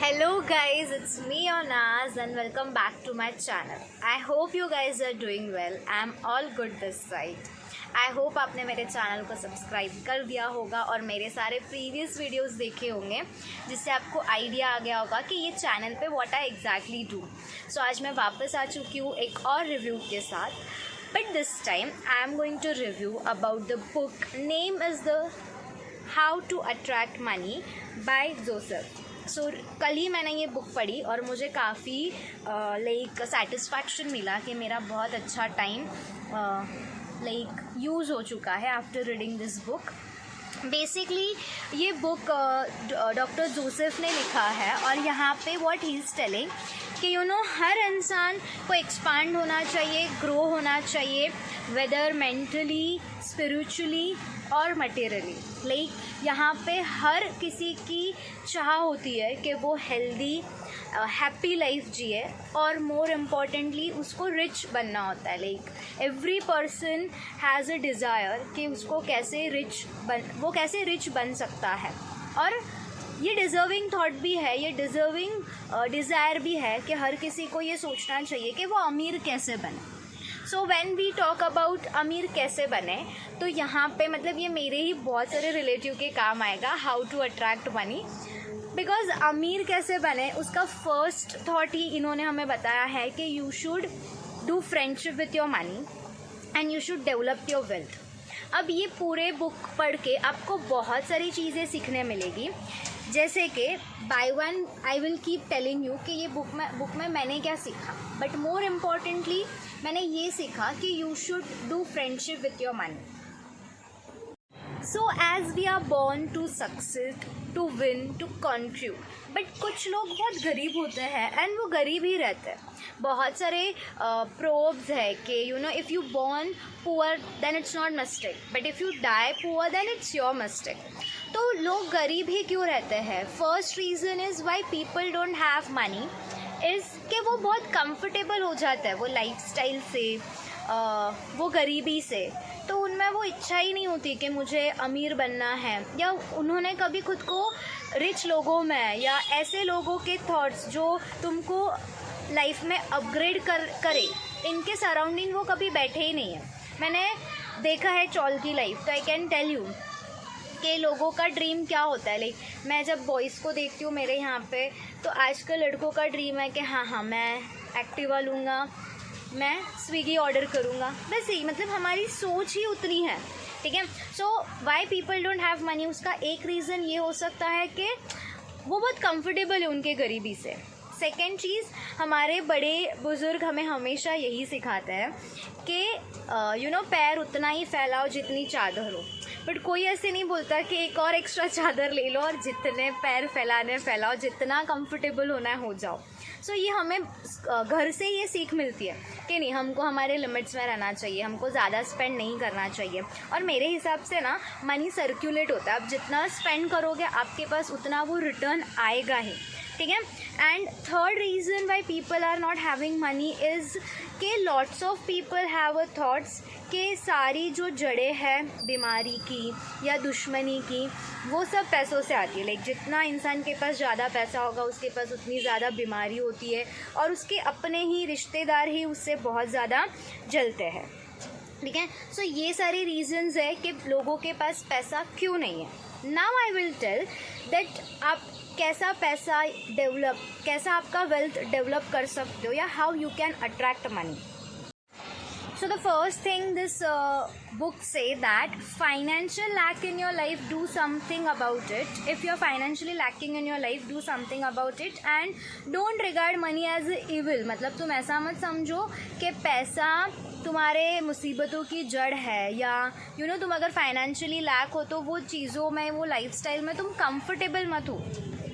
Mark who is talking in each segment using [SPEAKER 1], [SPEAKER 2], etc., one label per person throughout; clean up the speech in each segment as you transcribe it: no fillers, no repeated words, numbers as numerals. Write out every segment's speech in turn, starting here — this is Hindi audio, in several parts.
[SPEAKER 1] Hello guys, it's me Onaz and welcome back to my channel. I hope you guys are doing well. I'm all good this side. I hope आपने मेरे चैनल को सब्सक्राइब कर दिया होगा और मेरे सारे प्रीवियस वीडियोस देखे होंगे जिससे आपको आइडिया आ गया होगा कि ये चैनल पे व्हाट आई एग्जैक्टली डू. सो आज मैं वापस आ चुकी हूँ एक और रिव्यू के साथ. But this time I am going to review about the book name is the how to attract money by Joseph. So कल ही मैंने ये बुक पढ़ी और मुझे काफ़ी लाइक सेटिस्फैक्शन मिला कि मेरा बहुत अच्छा टाइम लाइक यूज़ हो चुका है after reading this book. Basically ये बुक डॉक्टर जोसेफ ने लिखा है और यहाँ पे व्हाट ही इज़ टेलिंग कि हर इंसान को एक्सपांड होना चाहिए, ग्रो होना चाहिए, वेदर मेंटली, स्पिरिचुअली और मटेरियली. लाइक यहाँ पे हर किसी की चाह होती है कि वो हेल्दी हैप्पी लाइफ जिए और मोर इम्पॉर्टेंटली उसको रिच बनना होता है. Like every person has a desire कि उसको कैसे रिच बन सकता है और ये डिज़र्विंग थॉट भी है, ये डिज़र्विंग डिज़ायर भी है कि हर किसी को ये सोचना चाहिए कि वो अमीर कैसे बने. So when we talk about अमीर कैसे बने तो यहाँ पे मतलब ये मेरे ही बहुत सारे रिलेटिव के काम आएगा, how to attract money. Because अमीर कैसे बने उसका फर्स्ट थॉट ही इन्होंने हमें बताया है कि you should do friendship with your money and you should develop your wealth. अब ये पूरे बुक पढ़ के आपको बहुत सारी चीज़ें सीखने मिलेगी, जैसे कि by one I will keep telling you कि ये बुक में मैंने क्या सीखा. बट मोर इम्पॉर्टेंटली मैंने ये सीखा कि you should do friendship with your money. So as we are born to succeed, to win, to contribute. But कुछ लोग बहुत गरीब होते हैं एंड वो गरीब ही रहते हैं. बहुत सारे प्रोब्स है कि if you born poor then it's not mistake, but if you die poor then it's your mistake. तो लोग गरीब ही क्यों रहते हैं? First reason is why people don't have money is कि वो बहुत कंफर्टेबल हो जाता है वो लाइफस्टाइल से, वो गरीबी से. तो उनमें वो इच्छा ही नहीं होती कि मुझे अमीर बनना है, या उन्होंने कभी खुद को रिच लोगों में या ऐसे लोगों के थॉट्स जो तुमको लाइफ में अपग्रेड करे इनके सराउंडिंग वो कभी बैठे ही नहीं है. मैंने देखा है चॉल की लाइफ, तो आई कैन टेल यू कि लोगों का ड्रीम क्या होता है. लाइक मैं जब बॉयज़ को देखती हूँ मेरे यहाँ पे, तो आजकल लड़कों का ड्रीम है कि हाँ मैं एक्टिवा लूँगा, मैं स्विगी ऑर्डर करूँगा. बस यही, मतलब हमारी सोच ही उतनी है. ठीक है. So why people don't have money, उसका एक रीज़न ये हो सकता है कि वो बहुत कंफर्टेबल है उनके गरीबी से. सेकेंड चीज़, हमारे बड़े बुज़ुर्ग हमें हमेशा यही सिखाते हैं कि पैर उतना ही फैलाओ जितनी चादर हो. बट कोई ऐसे नहीं बोलता कि एक और एक्स्ट्रा चादर ले लो और जितने पैर फैलाओ, जितना कंफर्टेबल होना है हो जाओ. सो ये हमें घर से ये सीख मिलती है कि नहीं, हमको हमारे लिमिट्स में रहना चाहिए, हमको ज़्यादा स्पेंड नहीं करना चाहिए. और मेरे हिसाब से ना मनी सर्कुलेट होता है, आप जितना स्पेंड करोगे आपके पास उतना वो रिटर्न आएगा ही. ठीक है. And third reason why people are not having money is कि lots of people have a thoughts कि सारी जो जड़ें हैं बीमारी की या दुश्मनी की वो सब पैसों से आती है. लाइक जितना इंसान के पास ज़्यादा पैसा होगा उसके पास उतनी ज़्यादा बीमारी होती है और उसके अपने ही रिश्तेदार ही उससे बहुत ज़्यादा जलते हैं. ठीक है. सो ये सारे रीज़न्स है कि लोगों के पास पैसा क्यों नहीं है. Now I will tell that आप कैसा आपका वेल्थ डेवलप कर सकते हो या how you can attract money. So the first thing this book say that financial lack in your life, do something about it. If you're financially lacking in your life, do something about it and don't regard money as evil. मतलब तुम ऐसा मत समझो कि पैसा तुम्हारे मुसीबतों की जड़ है, या तुम अगर फाइनेंशियली लैक हो तो वो चीज़ों में, वो लाइफस्टाइल में तुम कंफर्टेबल मत हो.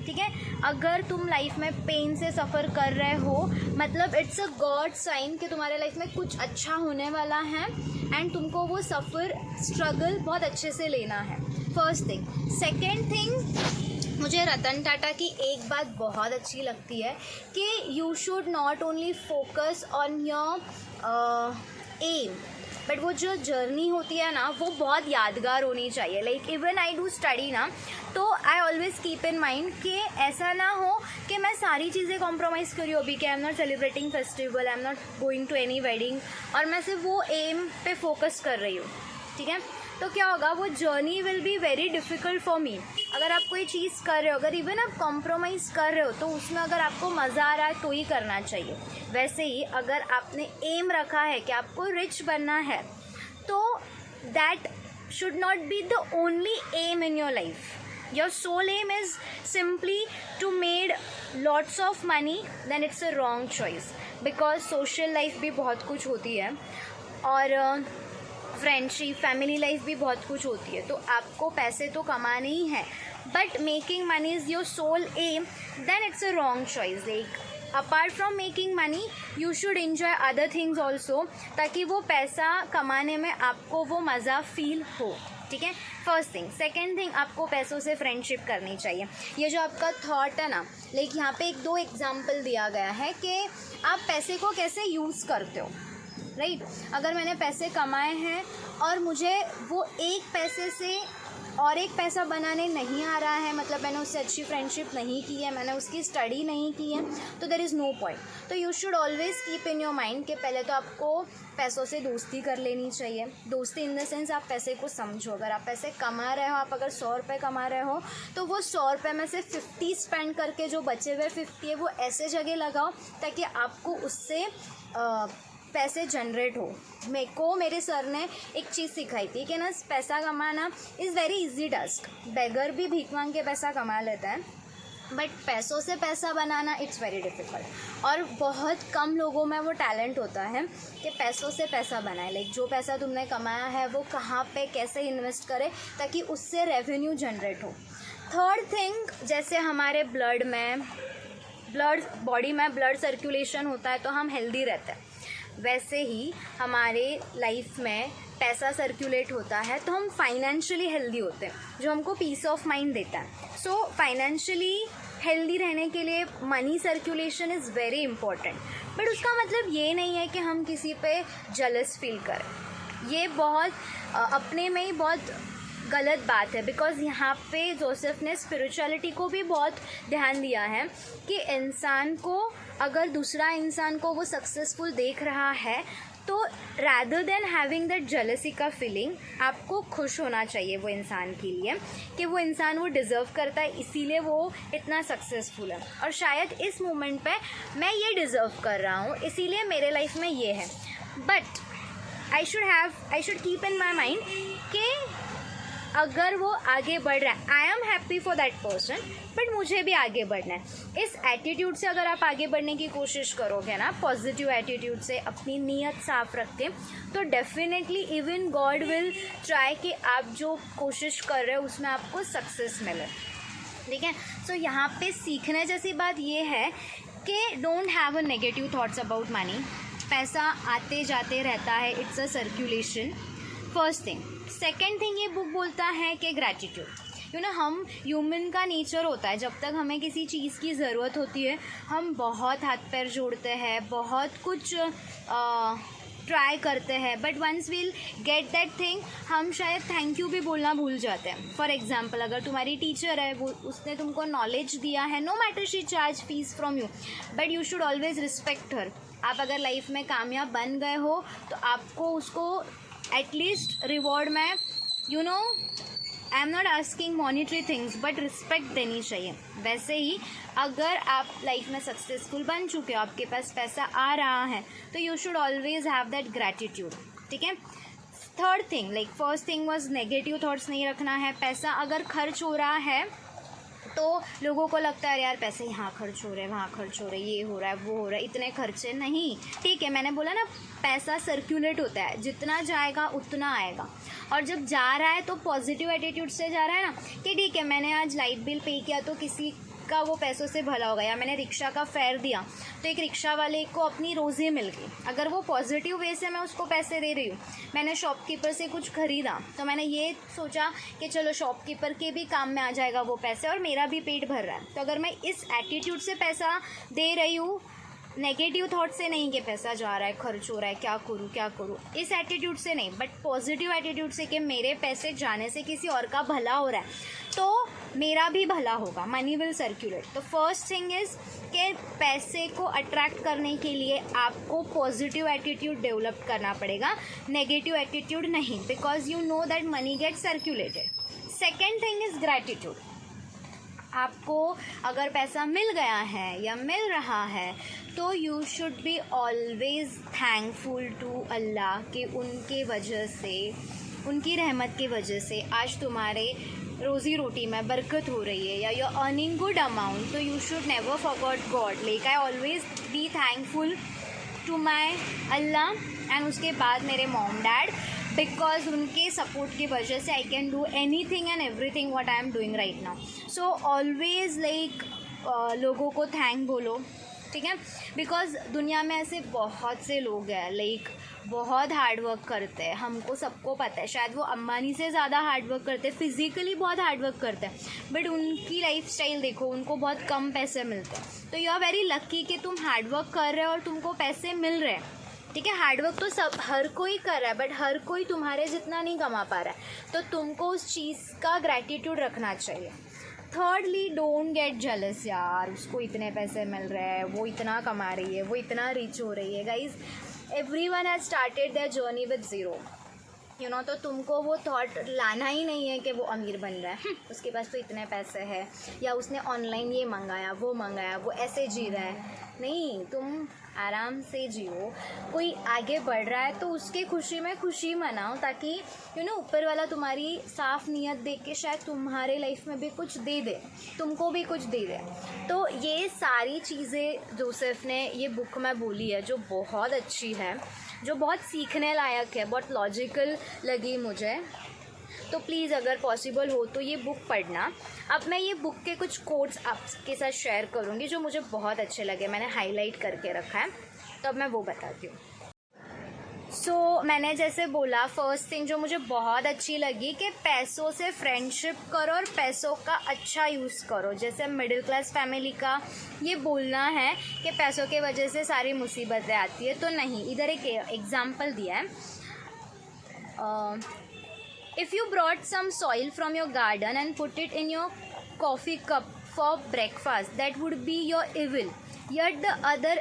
[SPEAKER 1] ठीक है. अगर तुम लाइफ में पेन से सफ़र कर रहे हो मतलब इट्स अ गॉड साइन कि तुम्हारे लाइफ में कुछ अच्छा होने वाला है एंड तुमको वो स्ट्रगल बहुत अच्छे से लेना है. First thing. सेकेंड थिंग, मुझे रतन टाटा की एक बात बहुत अच्छी लगती है कि you should not only focus on your aim but वो जो जर्नी होती है ना वो बहुत यादगार होनी चाहिए. Like even I do study ना, तो I always keep in mind कि ऐसा ना हो कि मैं सारी चीज़ें कॉम्प्रोमाइज़ करी हो अभी कि I am not celebrating festival, I am not going to any wedding, और मैं सिर्फ वो एम पे फोकस कर रही हूँ. ठीक है, तो क्या होगा, वो journey will be very difficult for me. अगर आप कोई चीज़ कर रहे हो, अगर इवन आप कॉम्प्रोमाइज़ कर रहे हो, तो उसमें अगर आपको मज़ा आ रहा है तो ही करना चाहिए. वैसे ही अगर आपने एम रखा है कि आपको रिच बनना है, तो that should not be the only aim in your life. Your sole aim is simply to made lots of money, then it's a wrong choice, because social life भी बहुत कुछ होती है और फ्रेंडशिप, फैमिली लाइफ भी बहुत कुछ होती है. तो आपको पैसे तो कमाने ही हैं, but making money is your soul aim, then it's a wrong choice. Like apart from making money you should enjoy other things also, ताकि वो पैसा कमाने में आपको वो मज़ा फील हो. ठीक है, फर्स्ट थिंग. सेकेंड थिंग, आपको पैसों से फ्रेंडशिप करनी चाहिए. ये जो आपका थॉट है ना, लाइक यहाँ पे 1-2 एग्जाम्पल दिया गया है कि आप पैसे को कैसे यूज़ करते हो. राइट, अगर मैंने पैसे कमाए हैं और मुझे वो एक पैसे से और एक पैसा बनाने नहीं आ रहा है, मतलब मैंने उससे अच्छी फ्रेंडशिप नहीं की है, मैंने उसकी स्टडी नहीं की है, तो देयर इज़ नो पॉइंट. तो you should always keep in your mind कि पहले तो आपको पैसों से दोस्ती कर लेनी चाहिए. दोस्ती इन द सेंस, आप पैसे को समझो. अगर आप पैसे कमा रहे हो, आप अगर 100 रुपये कमा रहे हो, तो वो 100 रुपये में से 50 स्पेंड करके जो बचे हुए 50 है वो ऐसे जगह लगाओ ताकि आपको उससे पैसे जनरेट हो. मेरे सर ने एक चीज़ सिखाई थी कि ना, पैसा कमाना इज़ वेरी इजी टास्क. बेगर भी भीख मांग के पैसा कमा लेता है, बट पैसों से पैसा बनाना इट्स वेरी डिफ़िकल्ट. और बहुत कम लोगों में वो टैलेंट होता है कि पैसों से पैसा बनाए. लाइक जो पैसा तुमने कमाया है वो कहाँ पे कैसे इन्वेस्ट करे ताकि उससे रेवेन्यू जनरेट हो. थर्ड थिंग, जैसे हमारे बॉडी में ब्लड सर्कुलेशन होता है तो हम हेल्दी रहते हैं, वैसे ही हमारे लाइफ में पैसा सर्कुलेट होता है तो हम फाइनेंशियली हेल्दी होते हैं, जो हमको पीस ऑफ माइंड देता है. सो फाइनेंशियली हेल्दी रहने के लिए money circulation is very important. But उसका मतलब ये नहीं है कि हम किसी पे जेलस फील करें. ये बहुत अपने में ही बहुत गलत बात है, बिकॉज़ यहाँ पे जोसेफ ने स्पिरिचुअलिटी को भी बहुत ध्यान दिया है कि इंसान को, अगर दूसरा इंसान को वो सक्सेसफुल देख रहा है, तो rather than having that jealousy का फीलिंग, आपको खुश होना चाहिए वो इंसान के लिए कि वो इंसान वो डिज़र्व करता है, इसीलिए वो इतना सक्सेसफुल है. और शायद इस मोमेंट पे मैं ये डिज़र्व कर रहा हूँ, इसीलिए मेरे लाइफ में ये है. But I should keep in my mind कि अगर वो आगे बढ़ रहा है, I am happy for that person, but मुझे भी आगे बढ़ना है. इस एटीट्यूड से अगर आप आगे बढ़ने की कोशिश करोगे ना, पॉजिटिव एटीट्यूड से, अपनी नीयत साफ रख के, तो definitely even God will try कि आप जो कोशिश कर रहे हो उसमें आपको सक्सेस मिले. ठीक है, सो यहाँ पे सीखने जैसी बात ये है कि don't have a negative thoughts about money. पैसा आते जाते रहता है, it's a circulation. First thing. Second thing, ये बुक बोलता है कि ग्रैटिट्यूड. हम ह्यूमन का नेचर होता है, जब तक हमें किसी चीज़ की ज़रूरत होती है हम बहुत हाथ पैर जोड़ते हैं, बहुत कुछ ट्राई करते हैं, but once we'll get that thing हम शायद थैंक यू भी बोलना भूल जाते हैं. फॉर एग्जाम्पल, अगर तुम्हारी टीचर है, वो उसने तुमको नॉलेज दिया है, no matter she charge fees from you, but you should always respect her. आप अगर लाइफ में कामयाब बन गए हो तो आपको उसको एटलीस्ट रिवॉर्ड में, आई am not asking monetary things, but respect देनी चाहिए. वैसे ही अगर आप लाइफ में सक्सेसफुल बन चुके हो, आपके पास पैसा आ रहा है, तो you should always have that gratitude. ठीक है. Third thing, like first thing was negative thoughts नहीं रखना है. पैसा अगर खर्च हो रहा है तो लोगों को लगता है यार पैसे यहाँ खर्च हो रहे हैं, वहाँ खर्च हो रहे हैं, ये हो रहा है, वो हो रहा है, इतने खर्चे नहीं. ठीक है, मैंने बोला ना, पैसा सर्कुलेट होता है, जितना जाएगा उतना आएगा. और जब जा रहा है तो पॉजिटिव एटीट्यूड से जा रहा है ना, कि ठीक है मैंने आज लाइट बिल पे किया तो किसी का वो पैसों से भला हो गया, मैंने रिक्शा का फेयर दिया तो एक रिक्शा वाले को अपनी रोज़ी मिल गई. अगर वो पॉजिटिव वे से मैं उसको पैसे दे रही हूँ, मैंने शॉपकीपर से कुछ ख़रीदा तो मैंने ये सोचा कि चलो शॉपकीपर के भी काम में आ जाएगा वो पैसे और मेरा भी पेट भर रहा है. तो अगर मैं इस एटीट्यूड से पैसा दे रही हूँ नेगेटिव थॉट से नहीं कि पैसा जा रहा है, खर्च हो रहा है, क्या करूँ, इस एटीट्यूड से नहीं, बट पॉजिटिव एटीट्यूड से कि मेरे पैसे जाने से किसी और का भला हो रहा है तो मेरा भी भला होगा, मनी विल सर्कुलेट। तो फर्स्ट थिंग इज़ कि पैसे को अट्रैक्ट करने के लिए आपको पॉजिटिव एटीट्यूड डेवलप करना पड़ेगा, नेगेटिव एटीट्यूड नहीं, because you know that money get circulated. Second thing is gratitude. आपको अगर पैसा मिल गया है या मिल रहा है तो you should be always thankful to Allah कि उनके वजह से, उनकी रहमत की वजह से आज तुम्हारे रोज़ी रोटी में बरकत हो रही है या you are earning good amount. तो you should never forgot God, like I always be thankful to my Allah and उसके बाद मेरे मॉम डैड, बिकॉज उनके सपोर्ट की वजह से I can do anything and everything what I am doing right now. So always like लोगों को थैंक बोलो, ठीक है, बिकॉज दुनिया में ऐसे बहुत से लोग हैं लाइक बहुत हार्ड वर्क करते हैं, हमको सबको पता है, शायद वो अंबानी से ज़्यादा हार्ड वर्क करते हैं, फिजिकली बहुत हार्ड वर्क करते हैं, बट उनकी लाइफ स्टाइल देखो, उनको बहुत कम पैसे मिलते हैं। तो यू आर वेरी लकी कि तुम हार्ड वर्क कर रहे हो और तुमको पैसे मिल रहे हैं, ठीक है। हार्डवर्क तो सब हर कोई कर रहा है, बट हर कोई तुम्हारे जितना नहीं कमा पा रहा है, तो तुमको उस चीज़ का ग्रैटिट्यूड रखना चाहिए। थर्डली, डोंट गेट जेलस यार, उसको इतने पैसे मिल रहे हैं, वो इतना कमा रही है, वो इतना रिच हो रही है। Guys, everyone has started their journey with zero, you know, तो तुमको वो थॉट लाना ही नहीं है कि वो अमीर बन रहा है, उसके पास तो इतने पैसे हैं, या उसने ऑनलाइन ये मंगाया, वो मंगाया, वो ऐसे जी रहा है। नहीं, तुम आराम से जियो, कोई आगे बढ़ रहा है तो उसकी खुशी में खुशी मनाओ, ताकि यू नो ऊपर वाला तुम्हारी साफ़ नीयत देख के शायद तुम्हारे लाइफ में भी कुछ दे दे, तुमको भी कुछ दे दे। तो ये सारी चीज़ें जोसेफ ने ये बुक में बोली है, जो बहुत अच्छी है, जो बहुत सीखने लायक है, बहुत लॉजिकल लगी मुझे। तो प्लीज़ अगर पॉसिबल हो तो ये बुक पढ़ना। अब मैं ये बुक के कुछ कोट्स आपके साथ शेयर करूँगी जो मुझे बहुत अच्छे लगे, मैंने हाईलाइट करके रखा है, तो अब मैं वो बताती हूँ। सो मैंने जैसे बोला, फर्स्ट थिंग जो मुझे बहुत अच्छी लगी कि पैसों से फ्रेंडशिप करो और पैसों का अच्छा यूज़ करो। जैसे मिडिल क्लास फैमिली का ये बोलना है कि पैसों के वजह से सारी मुसीबतें आती है, तो नहीं, इधर एक एग्जाम्पल दिया है। If you brought some soil from your garden and put it in your coffee cup for breakfast, that would be your evil. Yet the other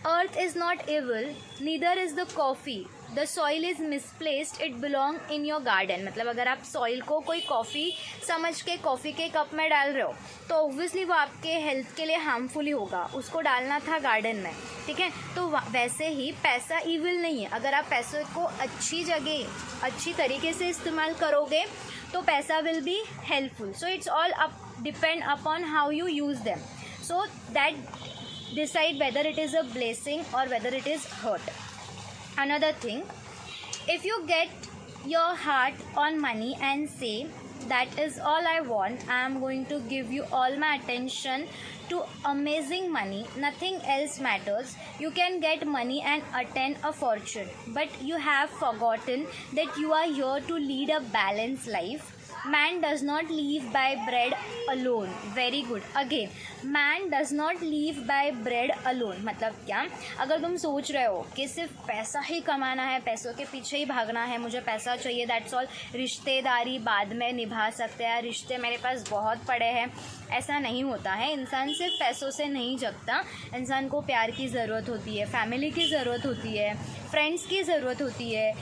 [SPEAKER 1] earth is not evil, neither is the coffee. The soil is misplaced, it belong in your garden. मतलब अगर आप सॉइल को कोई कॉफ़ी समझ के कॉफ़ी के कप में डाल रहे हो तो ऑब्वियसली वो आपके हेल्थ के लिए हार्मफुल ही होगा, उसको डालना था गार्डन में, ठीक है। तो वैसे ही पैसा ईविल नहीं है, अगर आप पैसों को अच्छी जगह अच्छी तरीके से इस्तेमाल करोगे तो पैसा will be helpful. So it's all up depend upon how you use them, so that decide whether it is a blessing और whether it is hurt. Another thing, if you get your heart on money and say that is all I want, I am going to give you all my attention to amazing money, nothing else matters. You can get money and attain a fortune, but you have forgotten that you are here to lead a balanced life. Man does not live by bread alone. Very good. Again, man does not live by bread alone. मतलब क्या, अगर तुम सोच रहे हो कि सिर्फ पैसा ही कमाना है, पैसों के पीछे ही भागना है, मुझे पैसा चाहिए, दैट्स ऑल, रिश्तेदारी बाद में निभा सकते हैं, रिश्ते मेरे पास बहुत पड़े हैं, ऐसा नहीं होता है। इंसान सिर्फ पैसों से नहीं जगता, इंसान को प्यार की ज़रूरत होती है, फैमिली की ज़रूरत होती है, फ्रेंड्स की ज़रूरत होती है।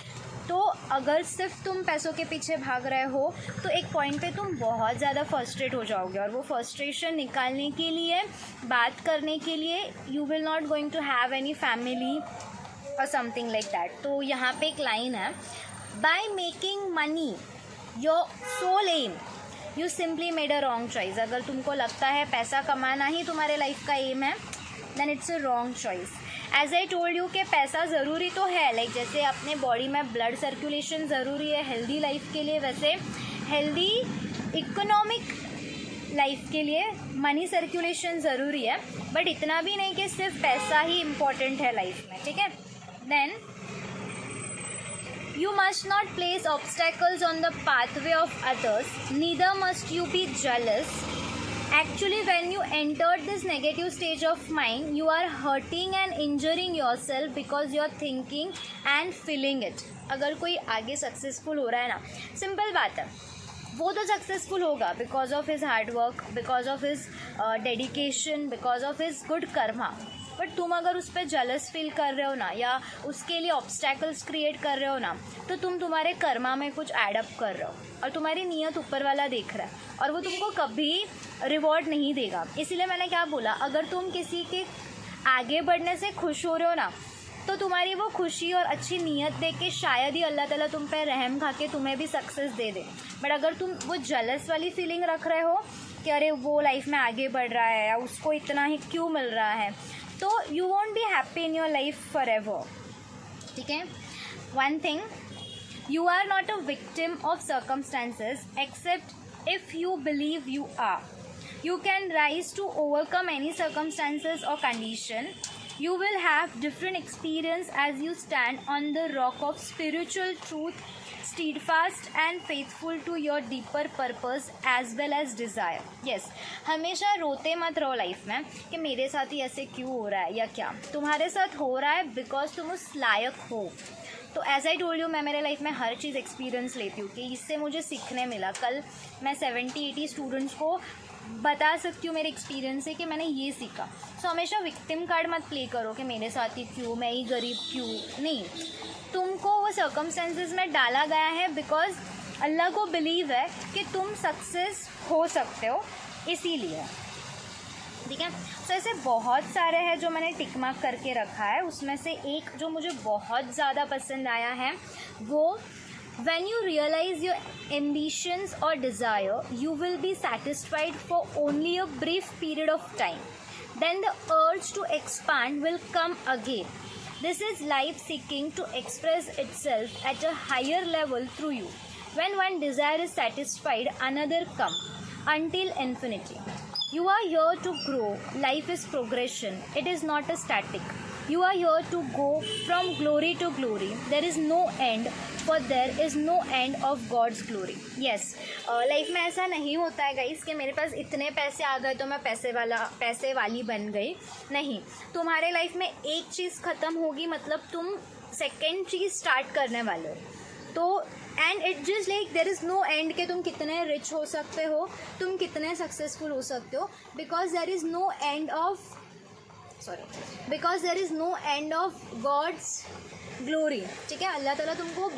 [SPEAKER 1] तो अगर सिर्फ तुम पैसों के पीछे भाग रहे हो तो एक पॉइंट पे तुम बहुत ज़्यादा फ्रस्ट्रेट हो जाओगे, और वो फ्रस्ट्रेशन निकालने के लिए, बात करने के लिए, you will not going to have any family और समथिंग लाइक दैट। तो यहाँ पे एक लाइन है, by making money your soul aim you simply made a wrong choice. अगर तुमको लगता है पैसा कमाना ही तुम्हारे लाइफ का एम है, then it's a wrong choice. As I told you कि पैसा ज़रूरी तो है, लाइक जैसे अपने बॉडी में ब्लड सर्कुलेशन ज़रूरी है हेल्दी लाइफ के लिए, वैसे हेल्दी इकोनॉमिक लाइफ के लिए मनी सर्कुलेशन ज़रूरी है, बट इतना भी नहीं कि सिर्फ पैसा ही इम्पॉर्टेंट है लाइफ में, ठीक है। Then you must not place obstacles on the pathway of others, neither must you be jealous Actually, when you entered this negative stage of mind, you are hurting and injuring yourself because you are thinking and feeling it. अगर कोई आगे सक्सेसफुल हो रहा है ना, सिंपल बात है, वो तो सक्सेसफुल होगा because of his hard work, because of his dedication, because of his good Karma. But तुम अगर उस पर जलस फील कर रहे हो ना, या उसके लिए ऑब्स्टैकल्स क्रिएट कर रहे हो ना, तो तुम तुम्हारे कर्मा में कुछ एडअप कर रहे हो और तुम्हारी नीयत ऊपर वाला देख रहा है और वो तुमको कभी रिवॉर्ड नहीं देगा. इसीलिए मैंने क्या बोला, अगर तुम किसी के आगे बढ़ने से खुश हो रहे हो ना, तो तुम्हारी वो खुशी और अच्छी नीयत देख के शायद ही अल्लाह ताला तुम पे रहम खा के तुम्हें भी सक्सेस दे दे. बट अगर तुम वो जलस वाली फीलिंग रख रहे हो कि अरे वो लाइफ में आगे बढ़ रहा है या उसको इतना ही क्यों मिल रहा है, तो you want be happy in your life for ever. ठीक है. One thing, you are not a victim of circumstances except if you believe you are. You can rise to overcome any circumstances or condition. You will have different experience as you stand on the rock of spiritual truth, steadfast and faithful to your deeper purpose as well as desire. Yes, हमेशा रोते मत रहो लाइफ में कि मेरे साथ ही ऐसे क्यों हो रहा है या क्या. तुम्हारे साथ हो रहा है बिकॉज तुम उस लायक हो. तो एज आई टोल्ड यू, मैं मेरे लाइफ में हर चीज़ एक्सपीरियंस लेती हूँ कि इससे मुझे सीखने मिला. कल मैं 70-80 स्टूडेंट्स को बता सकती हूँ मेरे एक्सपीरियंस से कि मैंने ये सीखा. सो हमेशा विक्टिम कार्ड मत प्ले करो कि मेरे साथ ही क्यों, मैं ही गरीब क्यों. नहीं, तुमको वो सर्कमस्टेंसेस में डाला गया है बिकॉज अल्लाह को बिलीव है कि तुम सक्सेस हो सकते हो, इसीलिए. ठीक है. तो ऐसे बहुत सारे हैं जो मैंने टिक मार्क करके रखा है. उसमें से एक जो मुझे बहुत ज़्यादा पसंद आया है वो, when you realize your ambitions or desire, you will be satisfied for only a brief period of time. Then the urge to expand will come again. This is life seeking to express itself at a higher level through you. When one desire is satisfied, another comes until infinity. You are here to grow. Life is progression. It is not a static. You are here to go from glory to glory. There is no end, for there is no end of God's glory. Yes, life में ऐसा नहीं होता है गाइस कि मेरे पास इतने पैसे आ गए तो मैं पैसे वाली बन गई. नहीं, तुम्हारे लाइफ में एक चीज़ ख़त्म होगी मतलब तुम सेकेंड चीज़ स्टार्ट करने वाले हो. तो and it just like there is no end कि तुम कितने रिच हो सकते हो, तुम कितने सक्सेसफुल हो सकते हो, because there is no end of because there is no end of God's glory. ठीक है. अल्लाह ताला तुमको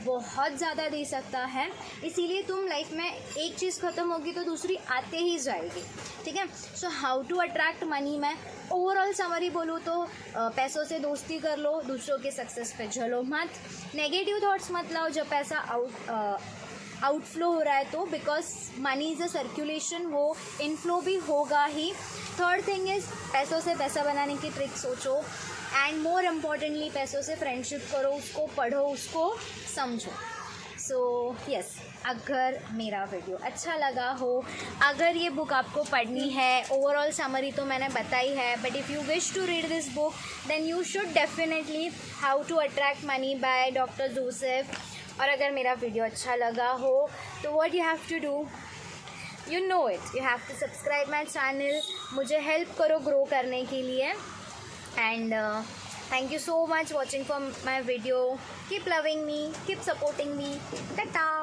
[SPEAKER 1] बहुत ज़्यादा दे सकता है, इसीलिए तुम लाइफ में एक चीज़ ख़त्म होगी तो दूसरी आते ही जाएगी. ठीक है. So how to attract money, मैं ओवरऑल समरी बोलूँ तो पैसों से दोस्ती कर लो, दूसरों के सक्सेस पे झलो मत, नेगेटिव थॉट्स मत लाओ जब पैसा आउटफ्लो हो रहा है तो, because money is a circulation, वो इनफ्लो भी होगा ही. थर्ड थिंग इज़ पैसों से पैसा बनाने की ट्रिक सोचो, एंड मोर इम्पॉर्टेंटली पैसों से फ्रेंडशिप करो, उसको पढ़ो, उसको समझो. सो यस, अगर मेरा वीडियो अच्छा लगा हो, अगर ये बुक आपको पढ़नी है, ओवरऑल समरी तो मैंने बताई है, but if you wish to read this book then you should definitely how to attract money by doctor Joseph. और अगर मेरा वीडियो अच्छा लगा हो तो what you have to do, you know it, you have to subscribe my channel. मुझे हेल्प करो ग्रो करने के लिए. And thank you so much watching for my video. Keep loving me, keep supporting me. Tata.